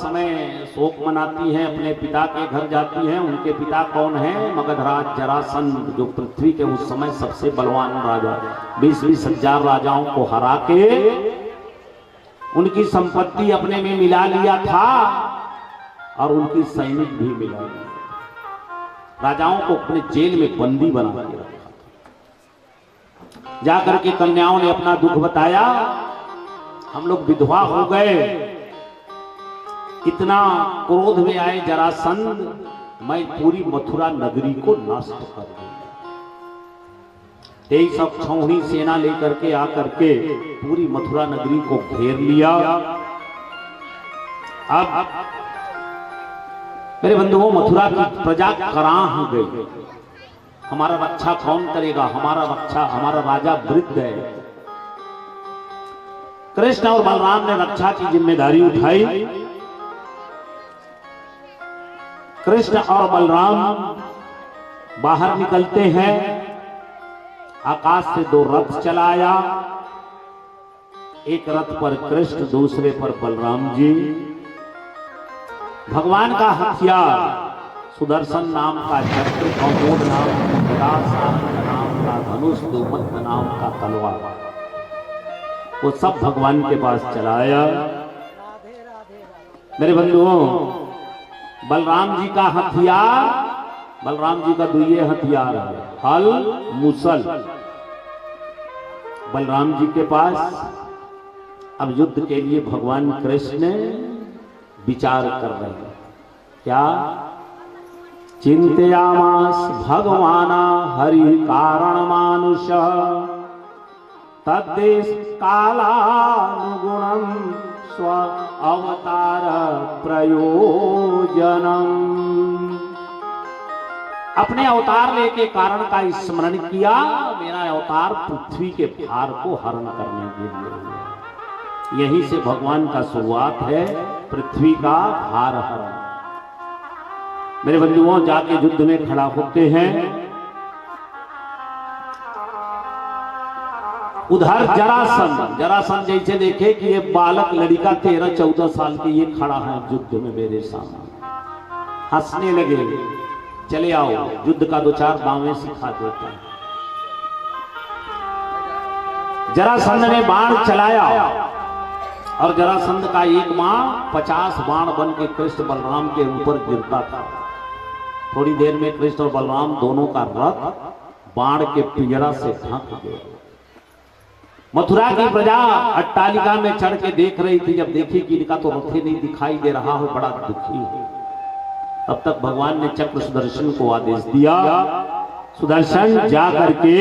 समय शोक मनाती हैं, अपने पिता के घर जाती हैं। उनके पिता कौन हैं? मगधराज जरासंध, जो पृथ्वी के उस समय सबसे बलवान राजा, 20-20 हजार राजाओं को हरा के उनकी संपत्ति अपने में मिला लिया था और उनकी सैनिक भी मिला लिया। राजाओं को अपने जेल में बंदी बना के रखा। जाकर के कन्याओं ने अपना दुख बताया, हम लोग विधवा हो गए। इतना क्रोध में आए जरासंध, मैं पूरी मथुरा नगरी को नष्ट कर दूंगा। यही सब छौड़ी सेना लेकर के आकर के पूरी मथुरा नगरी को घेर लिया। अब मेरे बंधुओं, मथुरा की प्रजा कराह गई। हमारा रक्षा कौन करेगा? हमारा राजा वृद्ध है। कृष्ण और बलराम ने रक्षा की जिम्मेदारी उठाई। कृष्ण और बलराम बाहर निकलते हैं। आकाश से 2 रथ चलाया, एक रथ पर कृष्ण, दूसरे पर बलराम जी। भगवान का हथियार सुदर्शन नाम का चक्र, कौमोद नाम का सारंग नाम का धनुष, दुमत नाम का तलवार, वो सब भगवान के पास चलाया। मेरे बंधुओं, बलराम जी का हथियार, बलराम जी का 2 हथियार है, हल मुसल। बलराम जी के पास अब युद्ध के लिए भगवान कृष्ण विचार कर रहे हैं। क्या? चिंतयामास भगवाना हरि कारण मानुष तद्देश कालानुगुणम स्व अवतार प्रयोजनम। अपने अवतार लेके कारण का स्मरण किया। मेरा अवतार पृथ्वी के भार को हरण करने के लिए है। यहीं से भगवान का शुरुआत है, पृथ्वी का भार हरण। मेरे बंधुओं, जाके युद्ध में खड़ा होते हैं। उधर जरासंध जैसे देखे कि ये बालक लड़का 13-14 साल के ये खड़ा है युद्ध में मेरे सामने, हंसने लगे। चले आओ, युद्ध का 2-4 दावें सिखा देते हैं। जरासंध ने बाण चलाया और जरासंध का एक बाण 50 बाण बन के कृष्ण बलराम के ऊपर गिरता था। थोड़ी देर में कृष्ण और बलराम दोनों का रथ बाण के पिंजरा से ढक गया। मथुरा की प्रजा अट्टालिका में चढ़ के देख रही थी। जब देखी कि इनका तो रथ ही नहीं दिखाई दे रहा हो, बड़ा दुखी है। तब तक भगवान ने चक्र सुदर्शन को आदेश दिया, सुदर्शन जा करके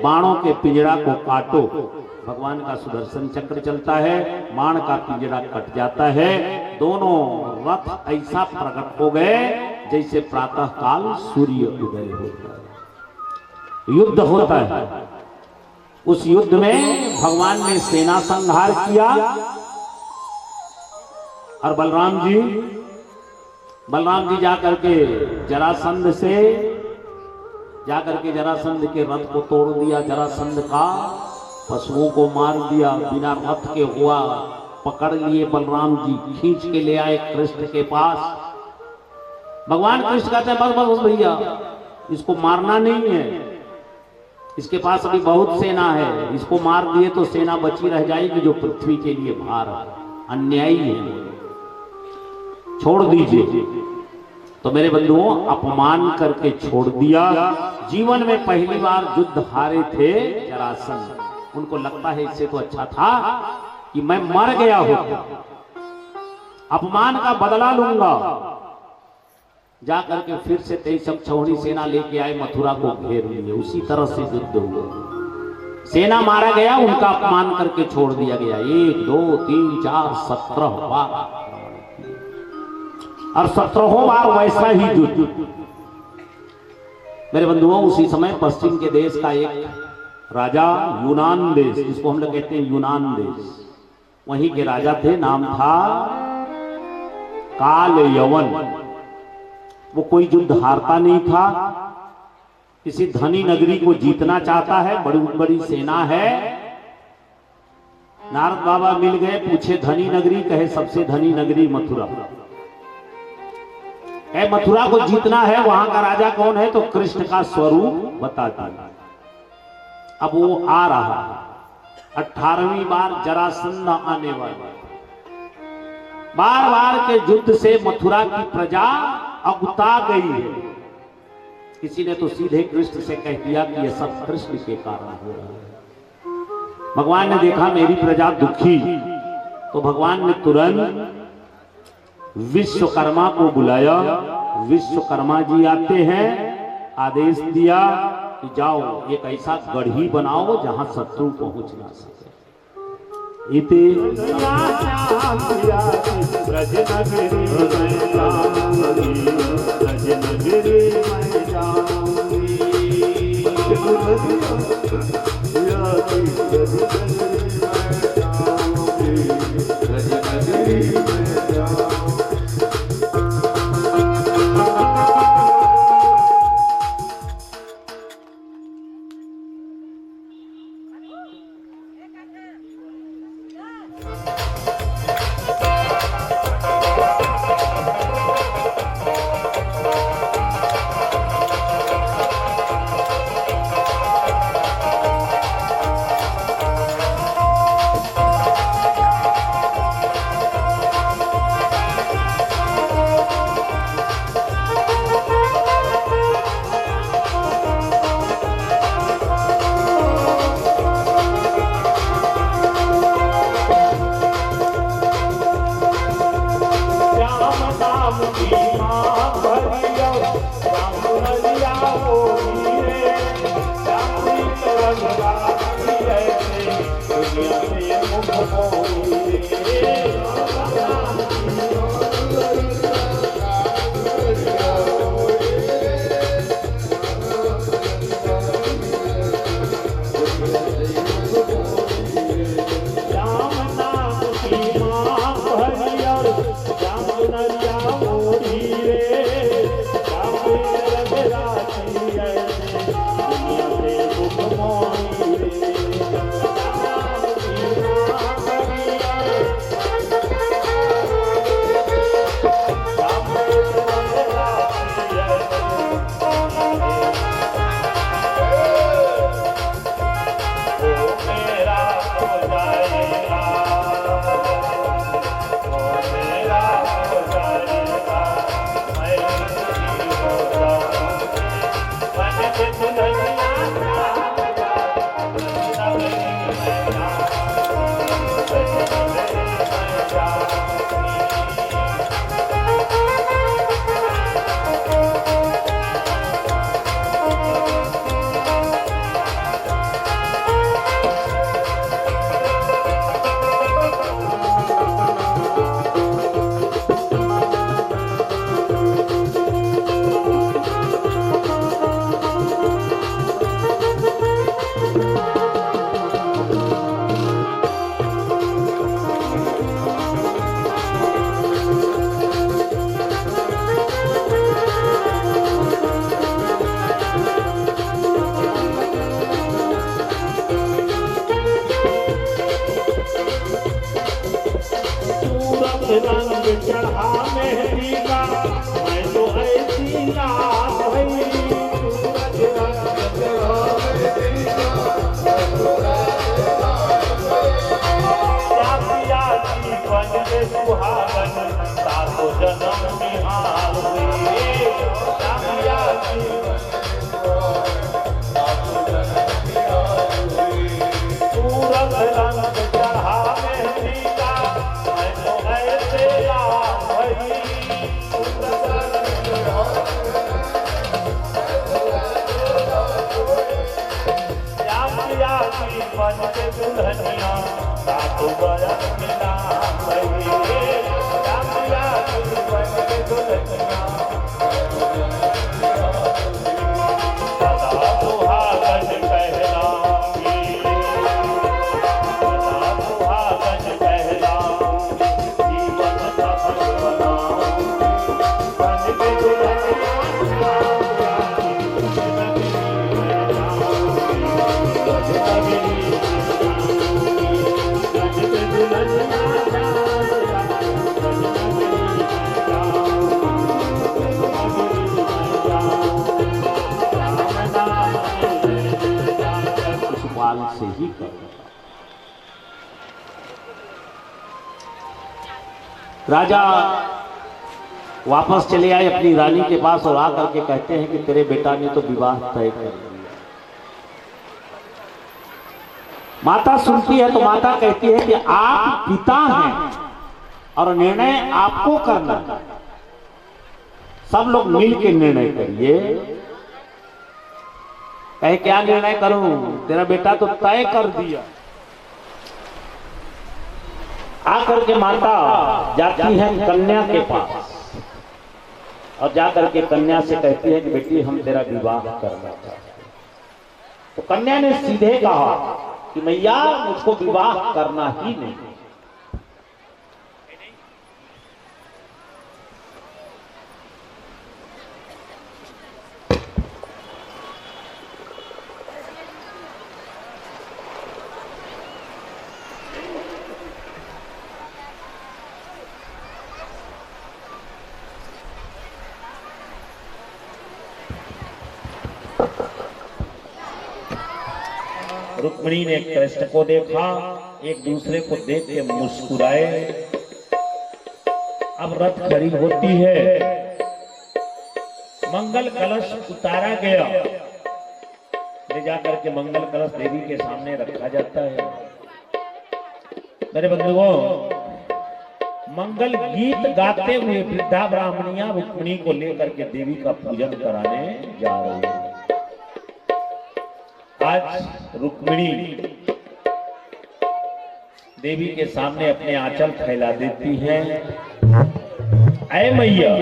बाणों के पिंजरा को काटो। भगवान का सुदर्शन चक्र चलता है, बाण का पिंजरा कट जाता है। दोनों रथ ऐसा प्रकट हो गए जैसे प्रातः काल सूर्य उदय होता है। युद्ध होता है। उस युद्ध में भगवान ने सेना संहार किया और बलराम जी जाकर के जरासंध के रथ को तोड़ दिया। जरासंध का पशुओं को मार दिया। बिना रथ के हुआ पकड़ लिए बलराम जी, खींच के ले आए कृष्ण के पास। भगवान कृष्ण कहते हैं, बस भैया, इसको मारना नहीं है, इसके पास अभी बहुत सेना है, इसको मार दिए तो सेना बची रह जाएगी जो पृथ्वी के लिए भार है, अन्यायी है, छोड़ दीजिए। तो मेरे बंधुओं, अपमान करके छोड़ दिया। जीवन में पहली बार युद्ध हारे थे जरासंध। उनको लगता है इससे तो अच्छा था कि मैं मर गया होता, अपमान का बदला लूंगा। जाकर के फिर से 23 छौड़ी सेना लेके आए, मथुरा को घेर लिए। उसी तरह से युद्ध हुआ। सेना मारा गया, उनका अपमान करके छोड़ दिया गया। 1 2 3 4 17 बार, और 17 बार वैसा ही युद्ध। मेरे बंधुओं, उसी समय पश्चिम के देश का एक राजा, यूनान देश, जिसको हम लोग कहते हैं यूनान देश, वहीं के राजा थे। नाम था काल यवन। वो कोई युद्ध हारता नहीं था। किसी धनी नगरी को जीतना चाहता है, बड़ी बड़ी सेना है, नारद बाबा मिल गए, पूछे धनी नगरी, कहे सबसे धनी नगरी मथुरा। मथुरा को जीतना है, वहां का राजा कौन है? तो कृष्ण का स्वरूप बताता है। अब वो आ रहा है, 18वीं बार जरासंध आने वाला। बार बार के युद्ध से मथुरा की प्रजा अगुता गई है। किसी ने तो सीधे कृष्ण से कह दिया कि यह सब कृष्ण के कारण हो रहा है। भगवान ने देखा मेरी प्रजा दुखी, तो भगवान ने तुरंत विश्वकर्मा को बुलाया। विश्वकर्मा जी आते हैं, आदेश दिया कि जाओ एक ऐसा गढ़ी बनाओ जहां शत्रु पहुंच ना सके। इति बन के दुल्हनिया साधु बरस मिला बन के दुल्हनिया राजा वापस चले आए अपनी रानी के पास और आकर के कहते हैं कि तेरे बेटा ने तो विवाह तय कर दिया। माता सुनती है तो माता कहती है कि आप पिता हैं और निर्णय आपको करना है, सब लोग मिल के निर्णय करिए। कहे क्या निर्णय करूं, तेरा बेटा तो तय कर दिया। आकर के माता जाती है कन्या के पास और जाकर के कन्या से कहती है कि बेटी हम तेरा विवाह करना चाहते हैं। तो कन्या ने सीधे कहा कि मैया मुझको विवाह करना ही नहीं। रुक्मिणी ने कृष्ण को देखा, एक दूसरे को देख के मुस्कुराए। अब रथ खड़ी होती है, मंगल कलश उतारा गया, ले जाकर के मंगल कलश देवी के सामने रखा जाता है। मेरे बंधुओं, मंगल गीत गाते हुए वृद्धा ब्राह्मणियां रुक्मिणी को लेकर के देवी का पूजन कराने जा रही है। आज रुक्मिणी देवी के सामने अपने आंचल फैला देती है। ऐ मैया,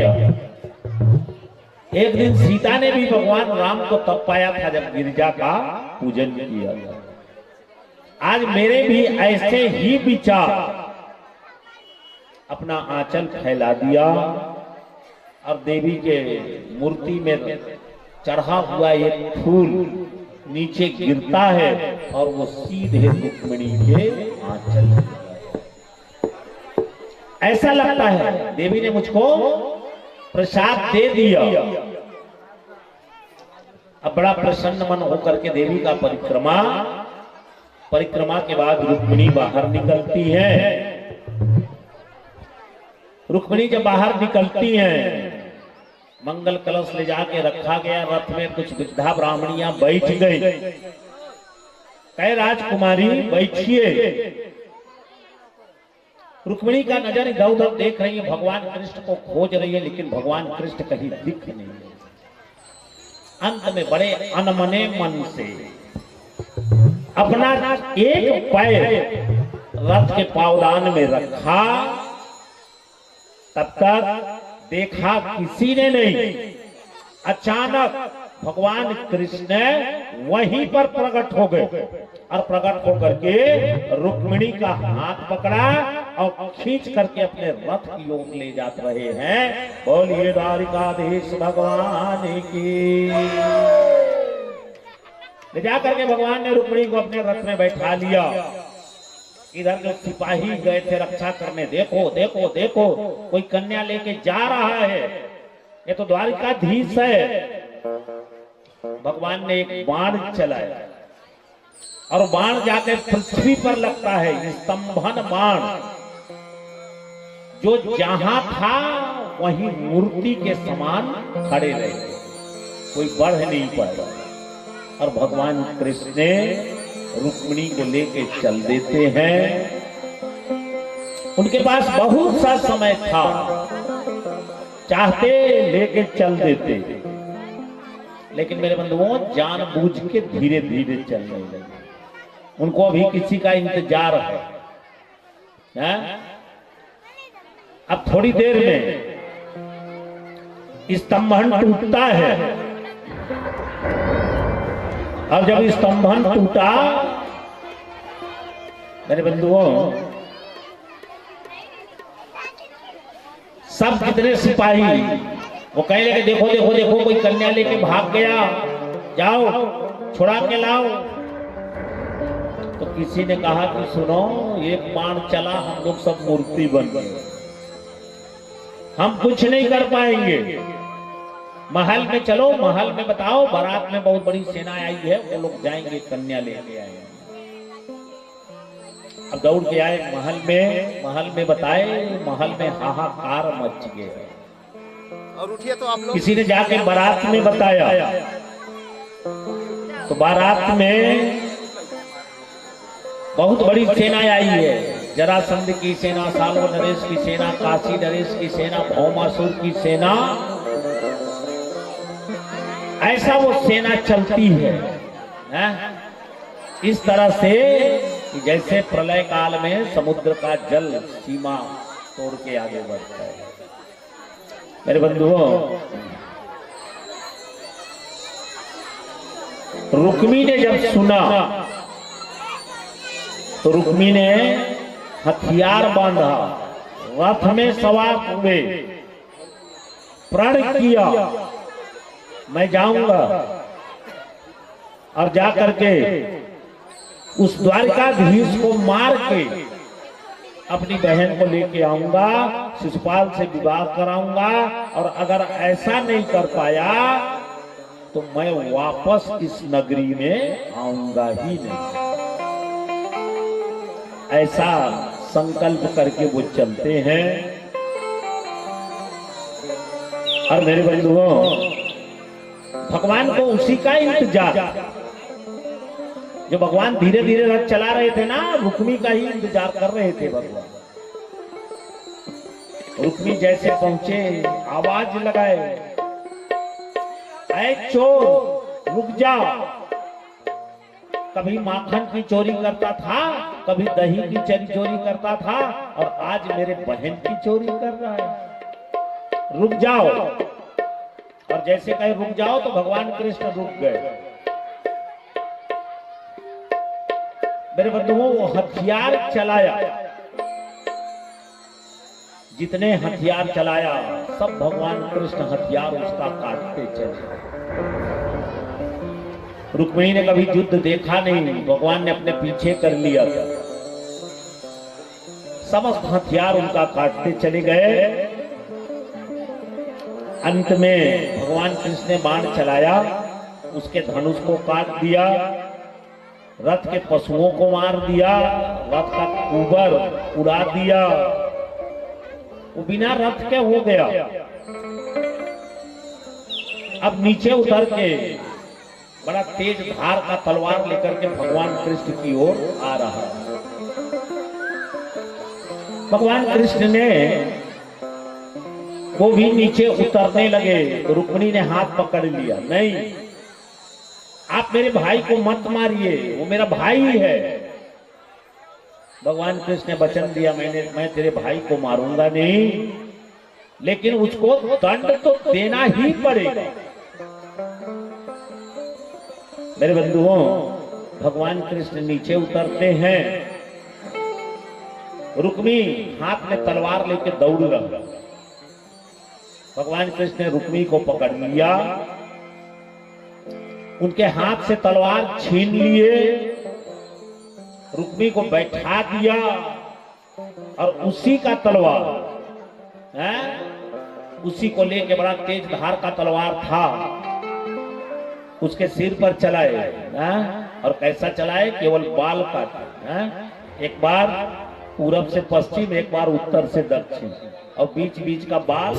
एक दिन सीता ने भी भगवान राम को तब पाया था जब गिरिजा का पूजन किया था। आज मेरे भी ऐसे ही विचार, अपना आंचल फैला दिया और देवी के मूर्ति में चढ़ा हुआ एक फूल नीचे गिरता है और वो सीधे रुक्मिणी के आंचल। ऐसा लगता है देवी ने मुझको प्रसाद दे दिया। अब बड़ा प्रसन्न मन होकर के देवी का परिक्रमा के बाद रुक्मिणी बाहर निकलती है। रुक्मिणी जब बाहर निकलती हैं, मंगल कलश ले जाके रखा गया। रथ में कुछ वृद्धा ब्राह्मणियां बैठ गई। कहे राजकुमारी बैठिए। रुक्मिणी का नजर इधर उधर देख रही है, भगवान कृष्ण को खोज रही है, लेकिन भगवान कृष्ण कहीं दिख नहीं है। अंत में बड़े अनमने मन से अपना एक पैर रथ के पावदान में रखा। तब तक देखा किसी ने नहीं, अचानक भगवान कृष्ण वहीं पर प्रकट हो गए और प्रकट होकर के रुक्मिणी का हाथ पकड़ा और खींच करके अपने रथ की ओर ले जा रहे हैं। बोलिए द्वारिकाधीश भगवान की। ले जा करके भगवान ने रुक्मिणी को अपने रथ में बैठा लिया। इधर जो सिपाही गए थे रक्षा करने, देखो देखो देखो कोई कन्या लेके जा रहा है, ये तो द्वारिकाधीश है। भगवान ने एक बाण चलाया और बाण जाके पृथ्वी पर लगता है। स्तंभन बाण जो जहां था वहीं मूर्ति के समान खड़े रहे, कोई बढ़ नहीं पाया। और भगवान कृष्ण ने रुक्मिणी को लेके चल देते हैं। उनके पास बहुत सा समय था, चाहते लेके चल देते, लेकिन मेरे बंधुओं जानबूझ के धीरे धीरे चलने लगे। उनको अभी किसी का इंतजार है। अब थोड़ी देर में स्तंभन टूटता है और जब स्तंभन टूटा, मेरे बंधुओं सब जितने सिपाही वो कहने लगे देखो देखो देखो कोई कन्या लेके भाग गया, जाओ छुड़ा के लाओ। तो किसी ने कहा कि सुनो, एक बाण चला, हम लोग सब मूर्ति बन गए, हम कुछ नहीं कर पाएंगे। महल में चलो, महल में बताओ, बारात में बहुत बड़ी सेना आई है, वो लोग जाएंगे कन्या लेके आए। अब दौड़ के आए महल में बताए, महल में हाहाकार मच गया। और उठिए तो आप लोग। किसी ने जाके बारात में बताया, तो बारात में बहुत बड़ी सेना आई है, जरासंध की सेना, साल्व नरेश की सेना, काशी नरेश की सेना, भौमासुर की सेना, ऐसा वो सेना चलती है, इस तरह से कि जैसे प्रलय काल में समुद्र का जल सीमा तोड़ के आगे बढ़ता है। मेरे बंधुओं, रुक्मी ने जब सुना तो रुक्मी ने हथियार बांधा, रथ में सवार हुए, प्रण किया मैं जाऊंगा और जाकर के उस द्वारकाधीश को मार के अपनी बहन को लेके आऊंगा, शिशुपाल से विवाह कराऊंगा, और अगर ऐसा नहीं कर पाया तो मैं वापस इस नगरी में आऊंगा ही नहीं। ऐसा संकल्प करके वो चलते हैं। और मेरे बंधुओं, भगवान को उसी का इंतजार, जो भगवान धीरे धीरे रथ चला रहे थे ना, रुक्मी का ही इंतजार कर रहे थे भगवान। रुक्मी जैसे पहुंचे, आवाज लगाए, ऐ चोर रुक जाओ। कभी माखन की चोरी करता था, कभी दही की चोरी करता था, और आज मेरे बहन की चोरी कर रहा है, रुक जाओ। और जैसे कहे रुक जाओ तो भगवान कृष्ण रुक गए। मेरे बंधुओं, वो हथियार चलाया, जितने हथियार चलाया सब भगवान कृष्ण हथियार उसका काटते चले। रुक्मिणी ने कभी युद्ध देखा नहीं, भगवान ने अपने पीछे कर लिया था, समस्त हथियार उनका काटते चले गए। अंत में भगवान कृष्ण ने बाण चलाया, उसके धनुष को काट दिया, रथ के पशुओं को मार दिया, रथ का कुबर उड़ा दिया, वो बिना रथ के हो गया। अब नीचे उतर के बड़ा तेज धार का तलवार लेकर के भगवान कृष्ण की ओर आ रहा है। भगवान कृष्ण ने वो भी नीचे उतरने लगे तो रुक्मिणी ने हाथ पकड़ लिया, नहीं आप मेरे भाई को मत मारिए, वो मेरा भाई है। भगवान कृष्ण ने वचन दिया, मैं तेरे भाई को मारूंगा नहीं, लेकिन उसको दंड तो देना ही पड़ेगा। मेरे बंधुओं, भगवान कृष्ण नीचे उतरते हैं, रुक्मी हाथ में तलवार लेके दौड़ रहा। भगवान कृष्ण ने रुक्मी को पकड़ लिया, उनके हाथ से तलवार छीन लिए, रुक्मी को बैठा दिया, और उसी का तलवार उसी को लेके, बड़ा तेज धार का तलवार था, उसके सिर पर चलाए। और कैसा चलाए, केवल बाल काटे, एक बार पूरब से पश्चिम, एक बार उत्तर से दक्षिण, और बीच बीच का बाल।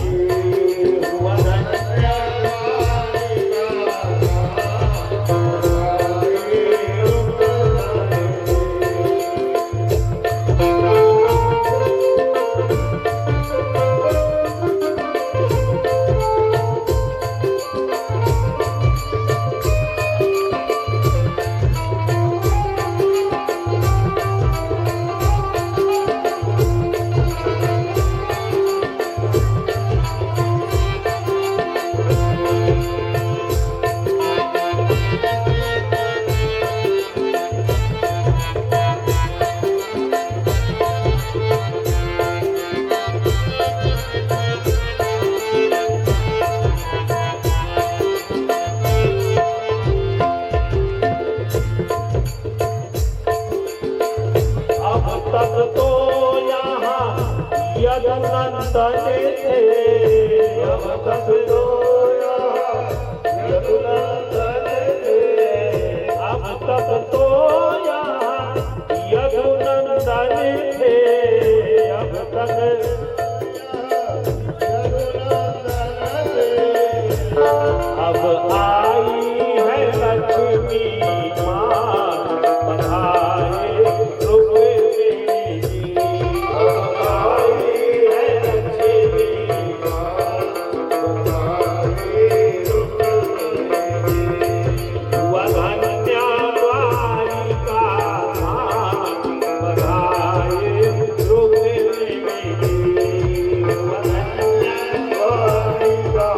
अब तक तो यहाँ यदुनंदन अब आई है लक्ष्मी माँ बधाए रुक मेरी। अब आई है लक्ष्मी माँ बधाए रुक मेरी। हुआ धन्य द्वारिका माँ बधाए रुक मेरी। हुआ धन्य द्वारिका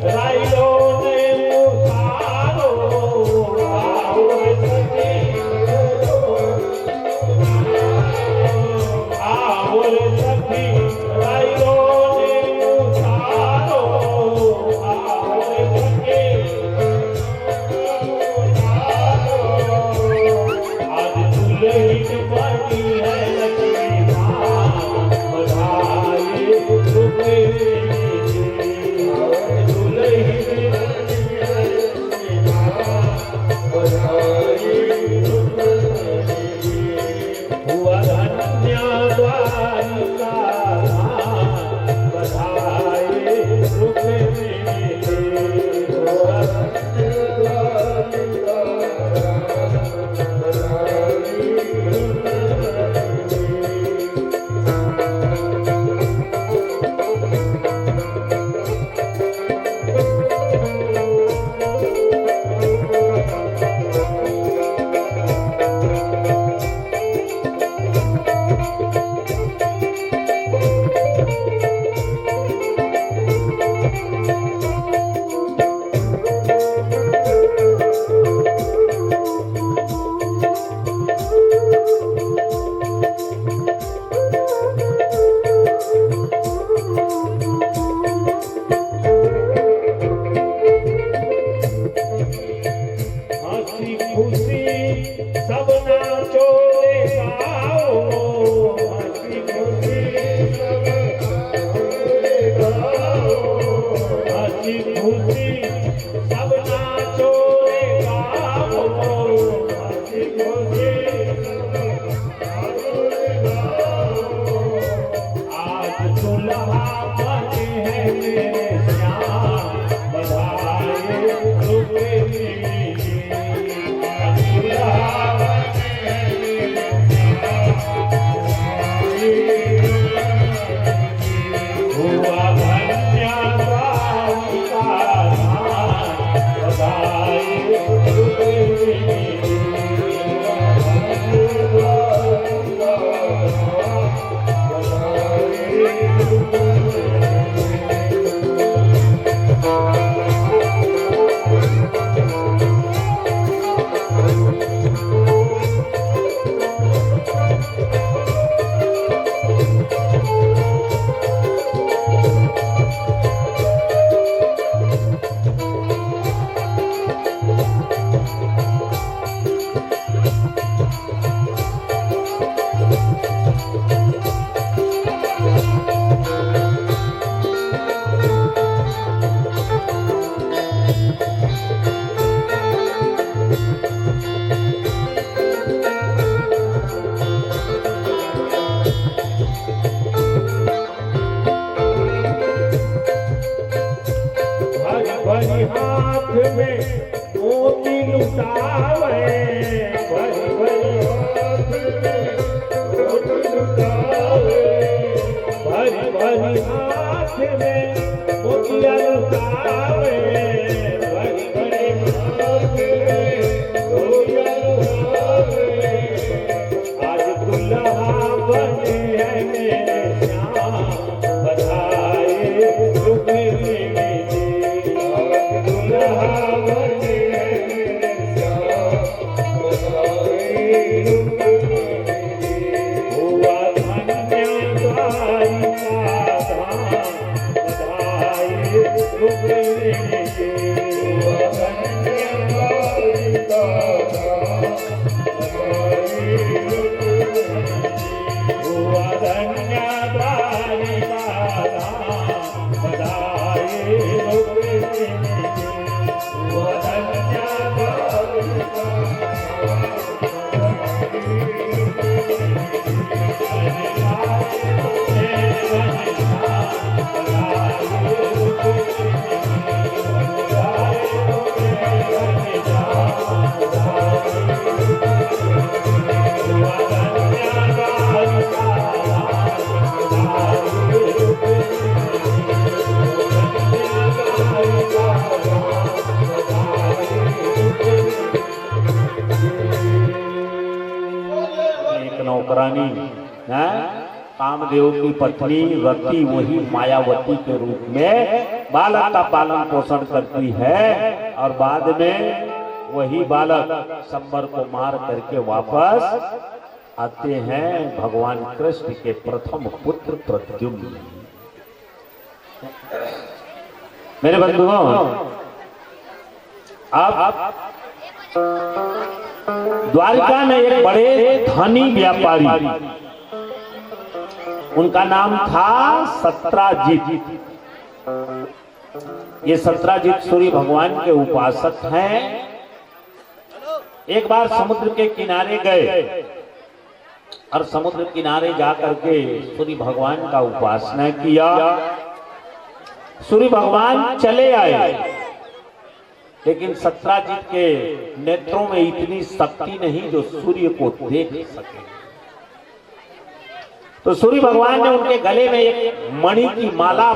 राइलो ने उतारो आओ सखी आओ सखी राइलो ने उतारो आओ सखी आज दुल्हन बनी है लक्ष्मी माँ बधाई रुक मेरी। हुआ धन्य द्वारिका बधाए रुक मेरी। हुआ धन्य द्वारिका बधाए रुक हंसी खुशी सब नाचो रे गाओ। हंसी खुशी सब नाचो रे गाओ। हंसी खुशी सब नाचो रे गाओ। हंसी खुशी सब नाचो रे गाओ। आज दुल्हा बने हैं मेरे श्याम बधाए रुक मेरी। हुआ धन्य द्वारिका बधाए रुक मेरी। बधाए रुक नौकरानी है, कामदेव की पत्नी रति वही मायावती के रूप में बालक का पालन पोषण करती है और बाद में वही बालक शंबर को मार करके वापस आते हैं भगवान कृष्ण के प्रथम पुत्र प्रद्युम्न। मेरे बंधुओं, अब द्वारिका में एक बड़े धनी व्यापारी, उनका नाम था सत्राजित। ये सत्राजित सूर्य भगवान के उपासक हैं। एक बार समुद्र के किनारे गए और समुद्र किनारे जाकर के सूर्य भगवान का उपासना किया। सूर्य भगवान चले आए, लेकिन सत्राजित के नेत्रों में इतनी शक्ति नहीं जो सूर्य को देख सके। तो सूर्य भगवान ने उनके गले में एक मणि की माला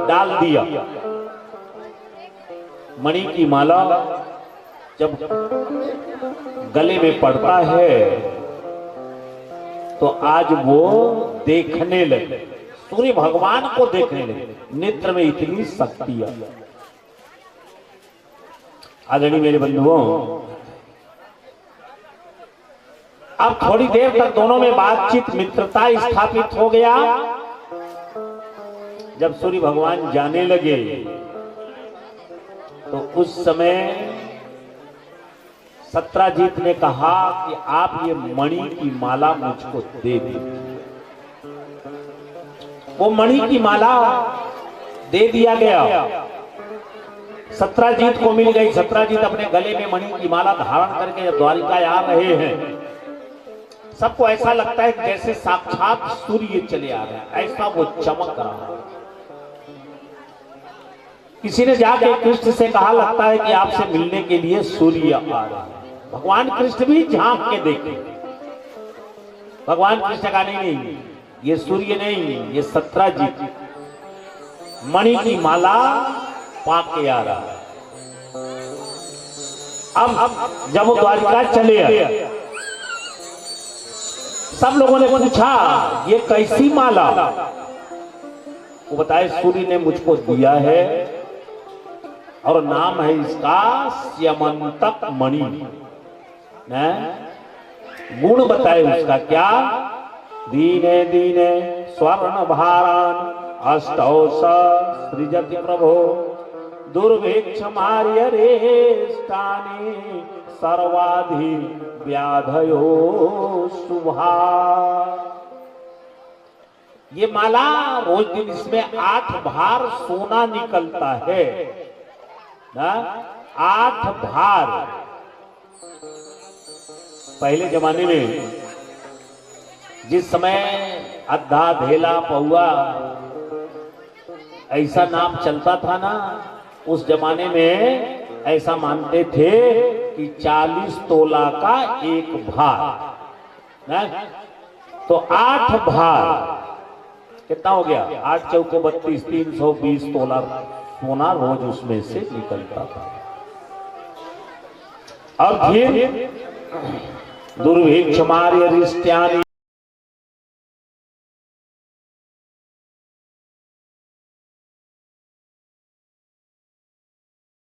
डाल दिया। मणि की माला जब गले में पड़ता है तो आज वो देखने लगे, सूर्य भगवान को देखने लगे, नेत्र में इतनी शक्ति आई। आदरणीय मेरे बंधुओं, अब थोड़ी देर तक दोनों में बातचीत मित्रता स्थापित हो गया। जब सूर्य भगवान जाने लगे तो उस समय सत्राजित ने कहा कि आप ये मणि की माला मुझको दे दीजिए। वो मणि की माला दे दिया गया, सत्राजित को मिल गई। सत्राजित अपने गले में मणि की माला धारण करके जब द्वारिका आ रहे हैं, सबको ऐसा लगता है कि जैसे साक्षात सूर्य चले आ रहे हैं, ऐसा वो चमक रहा है। किसी ने जाके कृष्ण से कहा, लगता है कि आपसे मिलने के लिए सूर्य आ रहा है। भगवान कृष्ण भी झांक के देखे। भगवान कृष्ण का नहीं, ये सूर्य नहीं, ये सत्राजित मणि की माला पाके आ रहा है। अब जब वो द्वारिका चले आए, सब लोगों ने पूछा ये कैसी माला? वो बताए सूर्य ने मुझको दिया है और नाम है इसका स्यमंतक मणि। गुण बताए उसका क्या? दीने दीने स्वर्ण भारान अष्टौ सृजति प्रभो दुर्भिक्ष मार्य रेष्टानि सर्वाधि व्याधयो शुभा। ये माला रोज दिन इसमें 8 भार सोना निकलता है ना, 8 भार। पहले जमाने में जिस समय अद्धा धेला पौआ ऐसा नाम चलता था ना, उस जमाने में ऐसा मानते थे कि 40 तोला का एक भार ना? तो 8 भार कितना हो गया? 8 चौके 32, 320 तोला सोना रोज उसमें से निकलता था। और फिर दुर्भिक्ष मार्य रिष्टानि